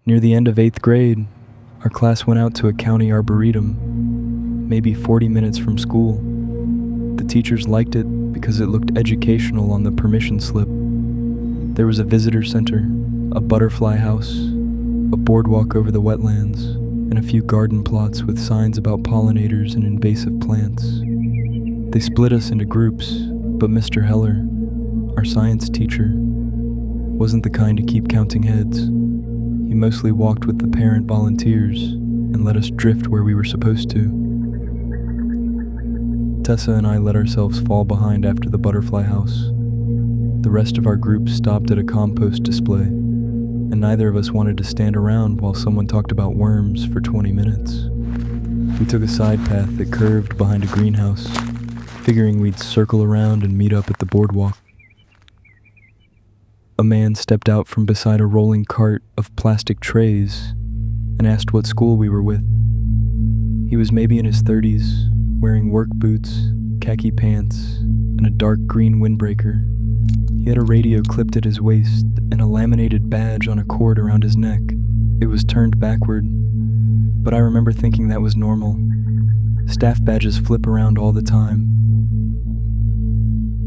Near the end of 8th grade, our class went out to a county arboretum, maybe 40 minutes from school. The teachers liked it because it looked educational on the permission slip. There was a visitor center, a butterfly house, a boardwalk over the wetlands, and a few garden plots with signs about pollinators and invasive plants. They split us into groups, but Mr. Heller, our science teacher, wasn't the kind to keep counting heads. He mostly walked with the parent volunteers and let us drift where we were supposed to. Tessa and I let ourselves fall behind after the butterfly house. The rest of our group stopped at a compost display, and neither of us wanted to stand around while someone talked about worms for 20 minutes. We took a side path that curved behind a greenhouse, figuring we'd circle around and meet up at the boardwalk. A man stepped out from beside a rolling cart of plastic trays and asked what school we were with. He was maybe in his 30s, wearing work boots, khaki pants, and a dark green windbreaker. He had a radio clipped at his waist and a laminated badge on a cord around his neck. It was turned backward, but I remember thinking that was normal. Staff badges flip around all the time.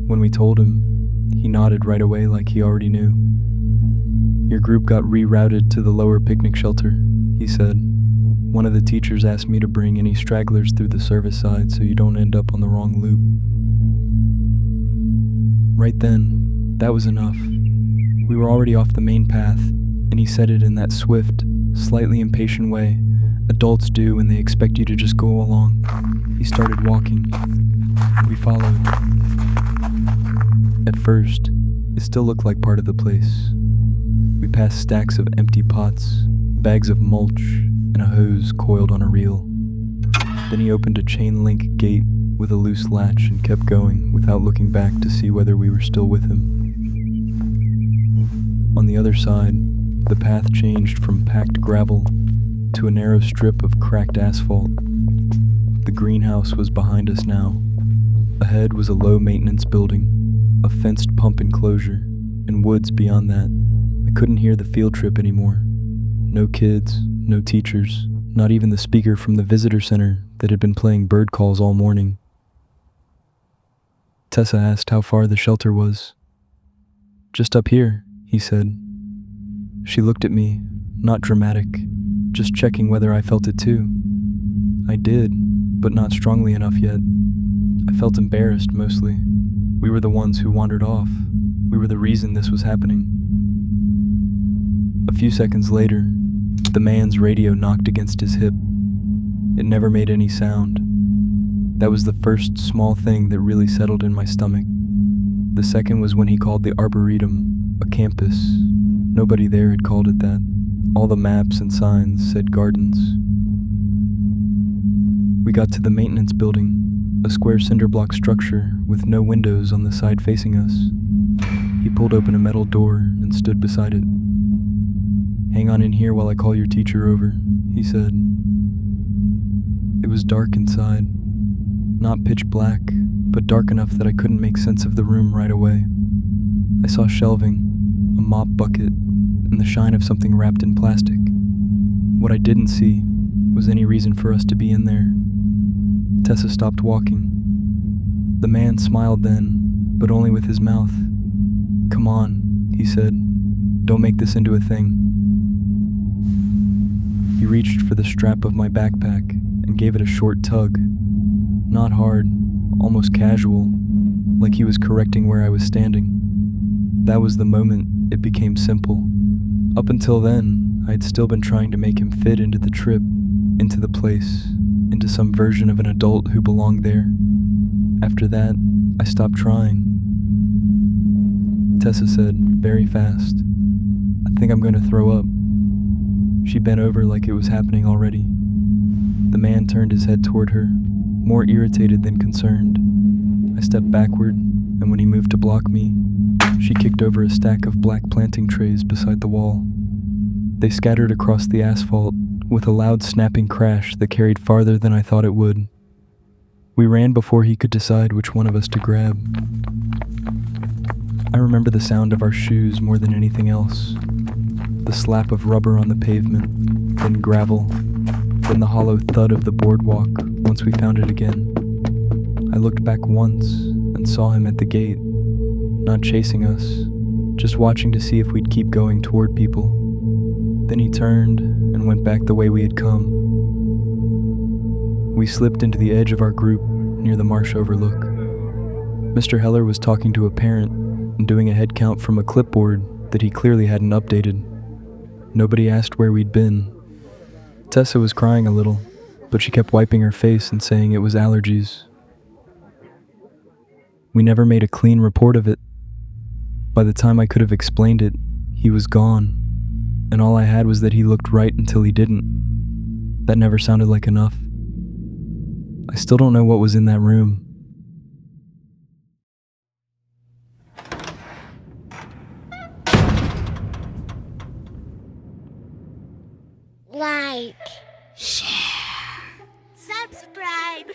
When we told him, he nodded right away like he already knew. "Your group got rerouted to the lower picnic shelter," he said. "One of the teachers asked me to bring any stragglers through the service side so you don't end up on the wrong loop." Right then, that was enough. We were already off the main path, and he said it in that swift, slightly impatient way adults do when they expect you to just go along. He started walking. We followed. At first, it still looked like part of the place. We passed stacks of empty pots, bags of mulch, and a hose coiled on a reel. Then he opened a chain-link gate with a loose latch and kept going without looking back to see whether we were still with him. On the other side, the path changed from packed gravel to a narrow strip of cracked asphalt. The greenhouse was behind us now. Ahead was a low-maintenance building, a fenced pump enclosure, and woods beyond that. I couldn't hear the field trip anymore. No kids, no teachers, not even the speaker from the visitor center that had been playing bird calls all morning. Tessa asked how far the shelter was. "Just up here," he said. She looked at me, not dramatic, just checking whether I felt it too. I did, but not strongly enough yet. I felt embarrassed mostly. We were the ones who wandered off. We were the reason this was happening. A few seconds later, the man's radio knocked against his hip. It never made any sound. That was the first small thing that really settled in my stomach. The second was when he called the Arboretum a campus. Nobody there had called it that. All the maps and signs said gardens. We got to the maintenance building, a square cinder block structure with no windows on the side facing us. He pulled open a metal door and stood beside it. "Hang on in here while I call your teacher over," he said. It was dark inside. Not pitch black, but dark enough that I couldn't make sense of the room right away. I saw shelving, a mop bucket, and the shine of something wrapped in plastic. What I didn't see was any reason for us to be in there. Tessa stopped walking. The man smiled then, but only with his mouth. "Come on," he said. "Don't make this into a thing." He reached for the strap of my backpack and gave it a short tug. Not hard, almost casual, like he was correcting where I was standing. That was the moment it became simple. Up until then, I had still been trying to make him fit into the trip, into the place, into some version of an adult who belonged there. After that, I stopped trying. Tessa said, very fast, "I think I'm going to throw up." She bent over like it was happening already. The man turned his head toward her, more irritated than concerned. I stepped backward, and when he moved to block me, she kicked over a stack of black planting trays beside the wall. They scattered across the asphalt with a loud snapping crash that carried farther than I thought it would. We ran before he could decide which one of us to grab. I remember the sound of our shoes more than anything else. the slap of rubber on the pavement, then gravel, then the hollow thud of the boardwalk once we found it again. I looked back once and saw him at the gate, not chasing us, just watching to see if we'd keep going toward people. Then he turned and went back the way we had come. We slipped into the edge of our group near the marsh overlook. Mr. Heller was talking to a parent and doing a head count from a clipboard that he clearly hadn't updated. Nobody asked where we'd been. Tessa was crying a little, but she kept wiping her face and saying it was allergies. We never made a clean report of it. By the time I could have explained it, he was gone, and all I had was that he looked right until he didn't. That never sounded like enough. I still don't know what was in that room. Like, share, subscribe.